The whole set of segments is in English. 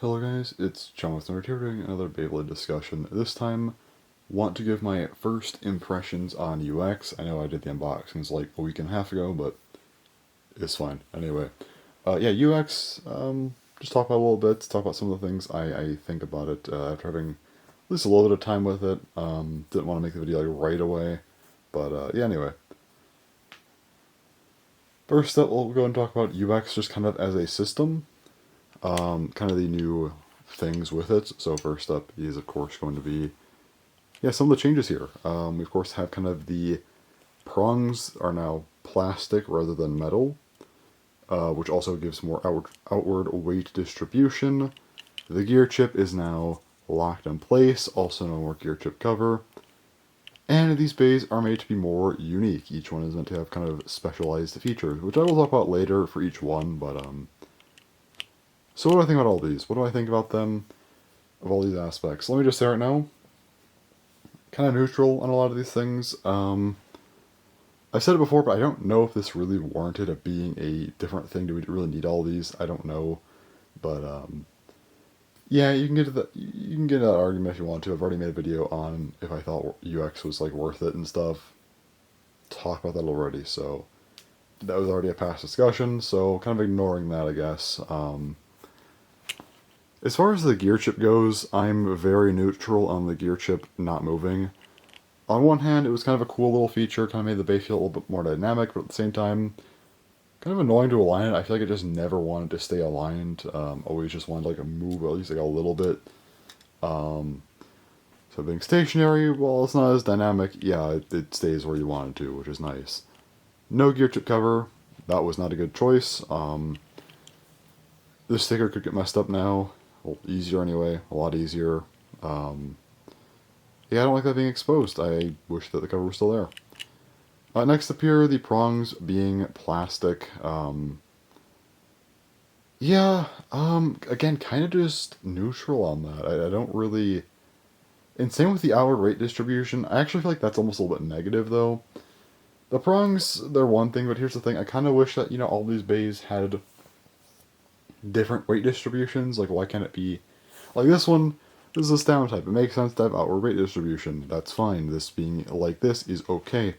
Hello guys, it's John with Nerd here doing another Beyblade discussion. This time, want to give my first impressions on UX. I know I did the unboxings like a week and a half ago, but it's fine. Anyway, yeah, UX, just talk about a little bit, talk about some of the things I think about it after having at least a little bit of time with it. Didn't want to make the video like right away, but yeah, anyway. First up, we'll go and talk about UX just kind of as a system. Kind of the new things with it. So first up is of course going to be, yeah, some of the changes here. We of course have kind of the prongs are now plastic rather than metal, which also gives more outward weight distribution. The gear chip is now locked in place, also no more gear chip cover. And these bays are made to be more unique. Each one is meant to have kind of specialized features, which I will talk about later for each one, but so what do I think about all these? What do I think about them, of all these aspects? Let me just say right now, kind of neutral on a lot of these things. I've said it before, but I don't know if this really warranted it being a different thing. Do we really need all these? I don't know, but yeah, you can get to that argument if you want to. I've already made a video on if I thought UX was like worth it and stuff. Talk about that already, so that was already a past discussion. So kind of ignoring that, I guess. As far as the gear chip goes, I'm very neutral on the gear chip not moving. On one hand, it was kind of a cool little feature, kind of made the bay feel a little bit more dynamic, but at the same time, kind of annoying to align it. I feel like it just never wanted to stay aligned. Always just wanted like a move, at least like a little bit. So being stationary, well, it's not as dynamic. Yeah, it stays where you want it to, which is nice. No gear chip cover. That was not a good choice. This sticker could get messed up now. Well, easier anyway, a lot easier. Yeah, I don't like that being exposed. I wish that the cover was still there. Next appear the prongs being plastic. Yeah, again, kind of just neutral on that. I don't really... And same with the outward weight distribution. I actually feel like that's almost a little bit negative, though. The prongs, they're one thing, but here's the thing. I kind of wish that, all these bays had different weight distributions. Like, why can't it be like this one? This is a stamina type. It makes sense to have outward weight distribution. That's fine. This being like this is okay.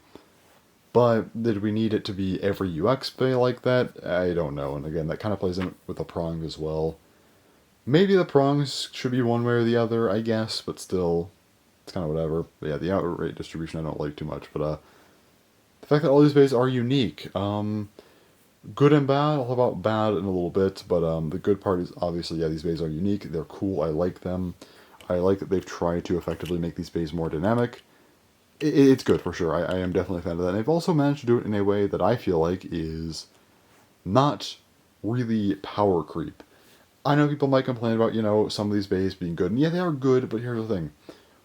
But did we need it to be every UX bay like that? I don't know. And again, that kind of plays in with the prong as well. Maybe the prongs should be one way or the other, I guess, but still, it's kind of whatever. But yeah, the outward weight distribution I don't like too much. But the fact that all these bays are unique. Good and bad, I'll talk about bad in a little bit, but the good part is obviously, yeah, these bays are unique, they're cool, I like them. I like that they've tried to effectively make these bays more dynamic. It's good, for sure, I am definitely a fan of that. And they've also managed to do it in a way that I feel like is not really power creep. I know people might complain about, some of these bays being good, and yeah, they are good, but here's the thing.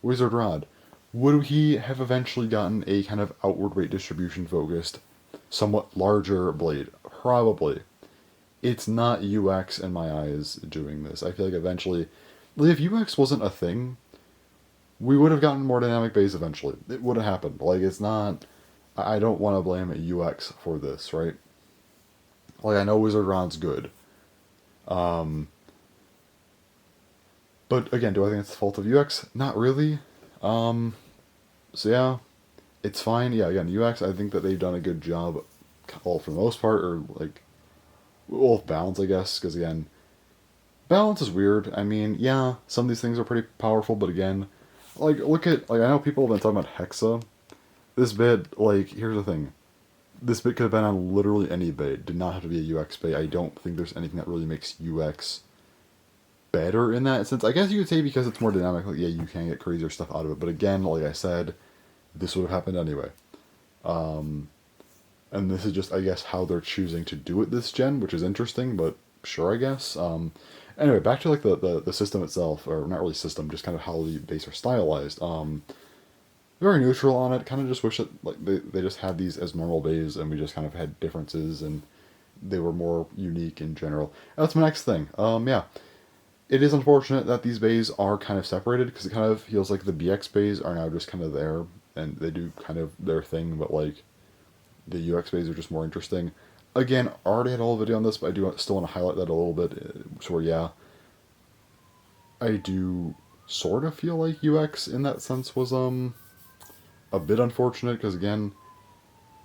Wizard Rod, would he have eventually gotten a kind of outward weight distribution focused, somewhat larger blade? Probably. It's not UX in my eyes doing this. I feel like eventually, if UX wasn't a thing, we would have gotten more dynamic bays eventually. It would have happened. Like, it's not... I don't want to blame UX for this, right? Like, I know Wizard Rod's good. But again, do I think it's the fault of UX? Not really. So yeah, it's fine. Yeah, again, UX, I think that they've done a good job, well, for the most part, or like, well, balance, I guess, because again, balance is weird. I mean, yeah, some of these things are pretty powerful, but again, like, look at, like, I know people have been talking about Hexa. This bit, like, here's the thing. This bit could have been on literally any bay. It did not have to be a UX bay. I don't think there's anything that really makes UX better in that sense. I guess you could say because it's more dynamic, like, yeah, you can get crazier stuff out of it. But again, like I said, this would have happened anyway. And this is just, I guess, how they're choosing to do it this gen, which is interesting, but sure, I guess. Anyway, back to, like, the system itself, or not really system, just kind of how the bays are stylized. Very neutral on it, kind of just wish that, like, they just had these as normal bays, and we just kind of had differences, and they were more unique in general. And that's my next thing. Yeah. It is unfortunate that these bays are kind of separated, because it kind of feels like the BX bays are now just kind of there, and they do kind of their thing, but, like, the UX bays are just more interesting. Again, already had a whole video on this, but I do still want to highlight that a little bit. So yeah, I do sort of feel like UX in that sense was a bit unfortunate because again,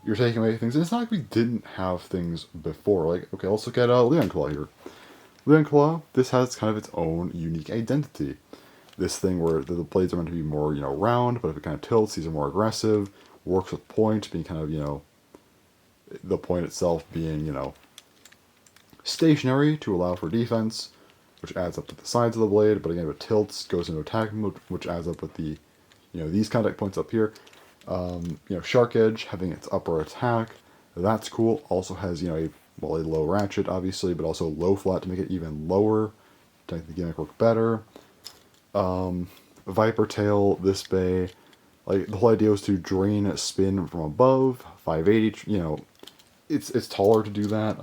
you're taking away things. And it's not like we didn't have things before. Like, okay, let's look at Leon Claw here. Leon Claw, this has kind of its own unique identity. This thing where the blades are meant to be more, round, but if it kind of tilts, these are more aggressive. Works with point, being kind of, the point itself being, stationary to allow for defense, which adds up to the sides of the blade. But again, if it tilts, goes into attack mode, which adds up with the, these contact points up here. Shark Edge having its upper attack, that's cool. Also has, a low ratchet, obviously, but also low flat to make it even lower, to make the gimmick work better. Viper Tail, this bay, like, the whole idea was to drain a spin from above, 580, it's taller to do that.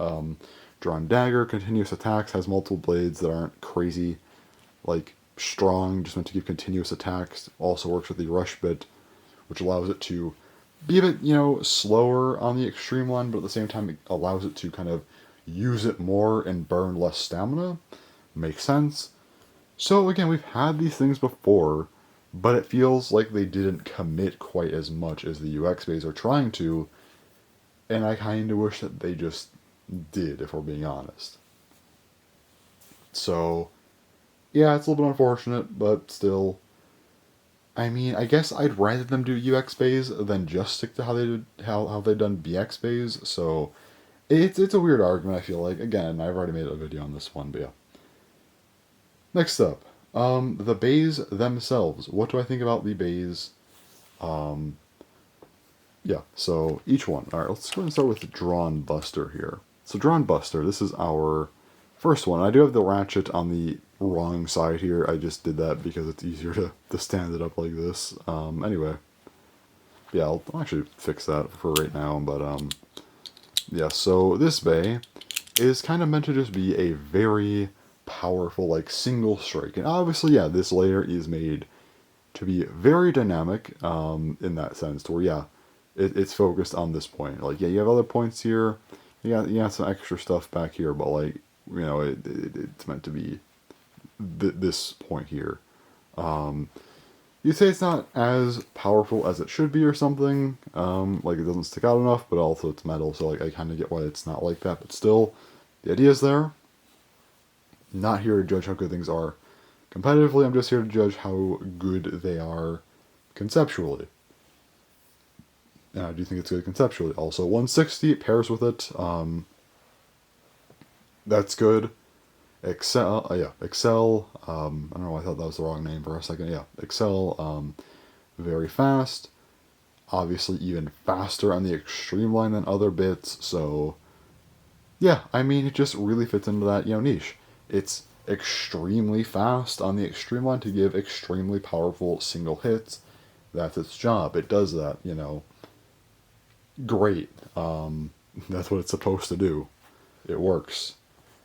Drawn Dagger, continuous attacks, has multiple blades that aren't crazy, like, strong, just meant to give continuous attacks. Also works with the rush bit, which allows it to be a bit, slower on the extreme line, but at the same time it allows it to kind of use it more and burn less stamina. Makes sense. So again, we've had these things before, but it feels like they didn't commit quite as much as the UX bays are trying to, and I kind of wish that they just did, if we're being honest. So, yeah, it's a little bit unfortunate, but still, I mean, I guess I'd rather them do UX bays than just stick to how they've done BX bays. So it's a weird argument. I feel like, again, I've already made a video on this one, but yeah. Next up, the bays themselves. What do I think about the bays? Yeah. So each one. All right. Let's go and start with Drawn Buster here. So Drawn Buster. This is our first one. I do have the ratchet on the wrong side here. I just did that because it's easier to stand it up like this. Anyway, yeah, I'll actually fix that for right now. But yeah, so this bay is kind of meant to just be a very powerful, like, single strike. And obviously, yeah, this layer is made to be very dynamic in that sense, to where, yeah, it's focused on this point. Like, yeah, you have other points here. You got some extra stuff back here, but, like, it's meant to be this point here. You'd say it's not as powerful as it should be or something. Like, it doesn't stick out enough, but also it's metal, so, like, I kind of get why it's not like that. But still, the idea is there. Not here to judge how good things are competitively. I'm just here to judge how good they are conceptually. And I do think it's good conceptually. Also, 160 pairs with it. That's good. Excel, Excel. I don't know why I thought that was the wrong name for a second. Yeah, Excel. Very fast. Obviously, even faster on the extreme line than other bits. So, yeah, I mean, it just really fits into that niche. It's extremely fast on the extreme line to give extremely powerful single hits. That's its job. It does that. Great. That's what it's supposed to do. It works.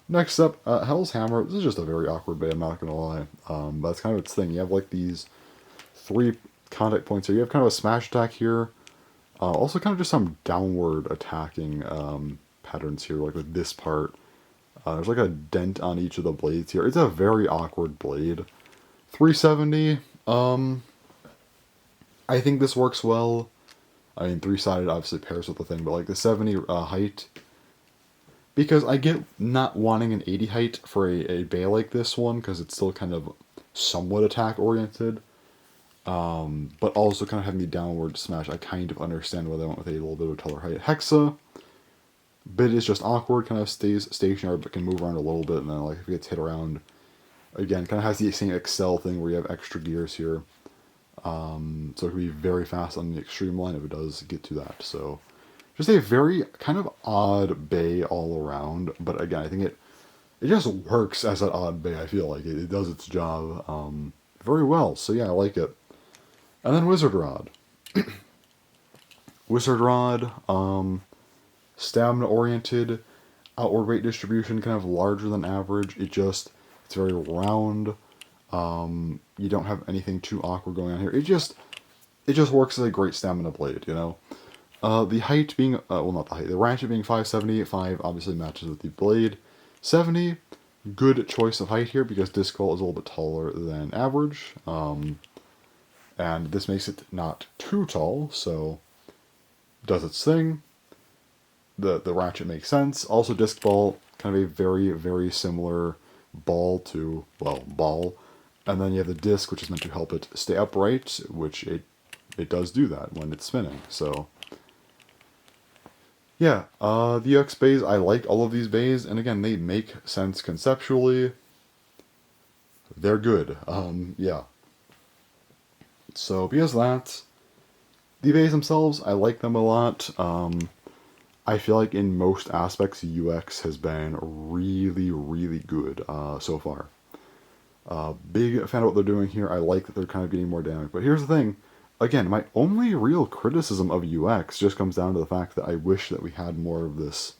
Next up, Hell's Hammer. This is just a very awkward bay, I'm not going to lie. But that's kind of its thing. You have, like, these 3 contact points here. You have kind of a smash attack here. Also kind of just some downward attacking patterns here, like with this part. There's, like, a dent on each of the blades here. It's a very awkward blade. 370. I think this works well. I mean, 3-sided obviously pairs with the thing, but, like, the 70 height... Because I get not wanting an 80 height for a bay like this one, because it's still kind of somewhat attack-oriented. But also kind of having the downward smash, I kind of understand why they went with a little bit of a taller height. Hexa, bit is just awkward, kind of stays stationary, but can move around a little bit, and then, like, if it gets hit around, again, kind of has the same Excel thing where you have extra gears here. So it can be very fast on the extreme line if it does get to that, so... Just a very kind of odd bay all around, but again, I think it just works as an odd bay. I feel like it does its job very well. So yeah, I like it. And then Wizard Rod. Wizard Rod, stamina oriented, outward weight distribution kind of larger than average. It's very round. You don't have anything too awkward going on here. It just works as a great stamina blade, The height being, not the height, the ratchet being 570, 5 obviously matches with the blade. 70, good choice of height here because disc vault is a little bit taller than average. And this makes it not too tall, so does its thing. The ratchet makes sense. Also, disc vault, kind of a very, very similar ball to, well, ball. And then you have the disc, which is meant to help it stay upright, which it does do that when it's spinning. So, yeah, the UX bays, I like all of these bays, and again, they make sense conceptually. They're good. Yeah. So, because of that, the bays themselves, I like them a lot. I feel like in most aspects, UX has been really, really good so far. Big fan of what they're doing here. I like that they're kind of getting more dynamic. But here's the thing. Again, my only real criticism of UX just comes down to the fact that I wish that we had more of this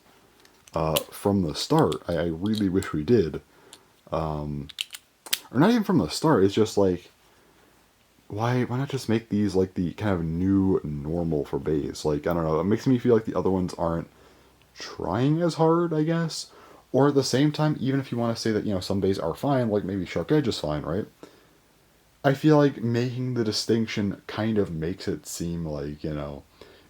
from the start. I really wish we did. Or not even from the start. It's just like, why not just make these like the kind of new normal for bays? Like, I don't know. It makes me feel like the other ones aren't trying as hard, I guess. Or at the same time, even if you want to say that, some bays are fine, like maybe Shark Edge is fine, right? I feel like making the distinction kind of makes it seem like,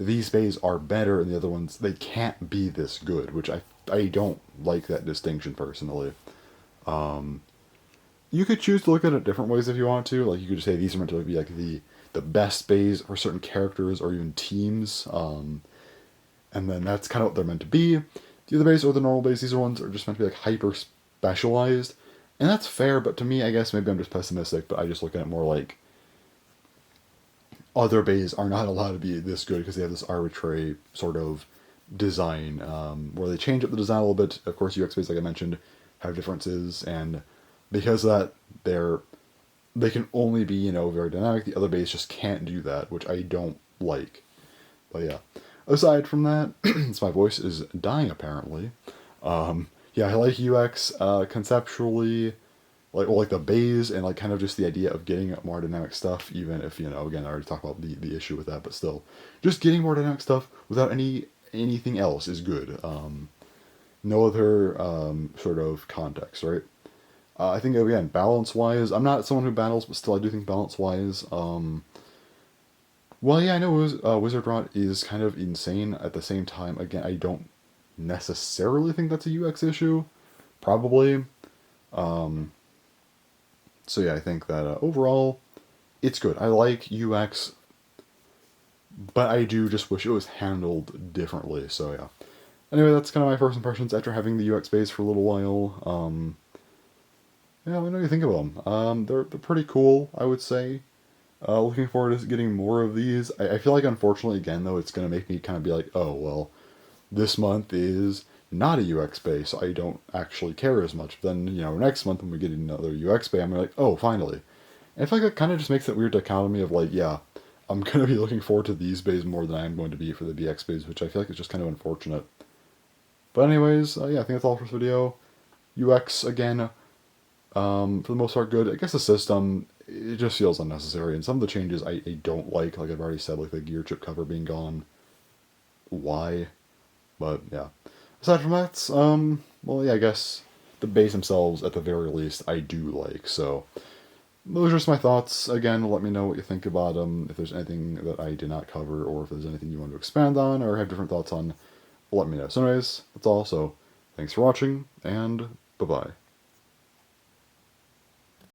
these bays are better and the other ones, they can't be this good, which I don't like that distinction personally. You could choose to look at it different ways if you want to. Like, you could just say these are meant to be like the best bays for certain characters or even teams. And then that's kind of what they're meant to be. The other bays or the normal bays, these ones are just meant to be like hyper specialized. And that's fair, but to me, I guess maybe I'm just pessimistic, but I just look at it more like other bays are not allowed to be this good because they have this arbitrary sort of design where they change up the design a little bit. Of course, UX bays, like I mentioned, have differences, and because of that, they can only be, very dynamic. The other bays just can't do that, which I don't like. But yeah. Aside from that, since my voice is dying apparently, yeah, I like UX conceptually, like the bays and like kind of just the idea of getting more dynamic stuff. Even if again, I already talked about the issue with that, but still, just getting more dynamic stuff without anything else is good. No other sort of context, right? I think again, balance wise, I'm not someone who battles, but still, I do think balance wise. Well, yeah, I know Wizard Rot is kind of insane. At the same time, again, I don't necessarily think that's a UX issue. Probably. So yeah, I think that overall, it's good. I like UX, but I do just wish it was handled differently. So yeah. Anyway, that's kind of my first impressions after having the UX base for a little while. Yeah, let me know what you think of them. They're pretty cool, I would say. Looking forward to getting more of these. I feel like, unfortunately, again, though, it's going to make me kind of be like, oh, well, this month is not a UX bay, so I don't actually care as much. But then, next month when we get another UX bay, I'm like, oh, finally. And I feel like that kind of just makes that weird dichotomy of like, yeah, I'm going to be looking forward to these bays more than I'm going to be for the BX bays, which I feel like is just kind of unfortunate. But anyways, yeah, I think that's all for this video. UX, again, for the most part, good. I guess the system, it just feels unnecessary, and some of the changes I don't like I've already said, like the gear chip cover being gone. Why? But yeah. Aside from that, well, yeah, I guess the bays themselves, at the very least, I do like. So those are just my thoughts. Again, let me know what you think about them. If there's anything that I did not cover, or if there's anything you want to expand on, or have different thoughts on, let me know. So anyways, that's all. So thanks for watching, and bye-bye.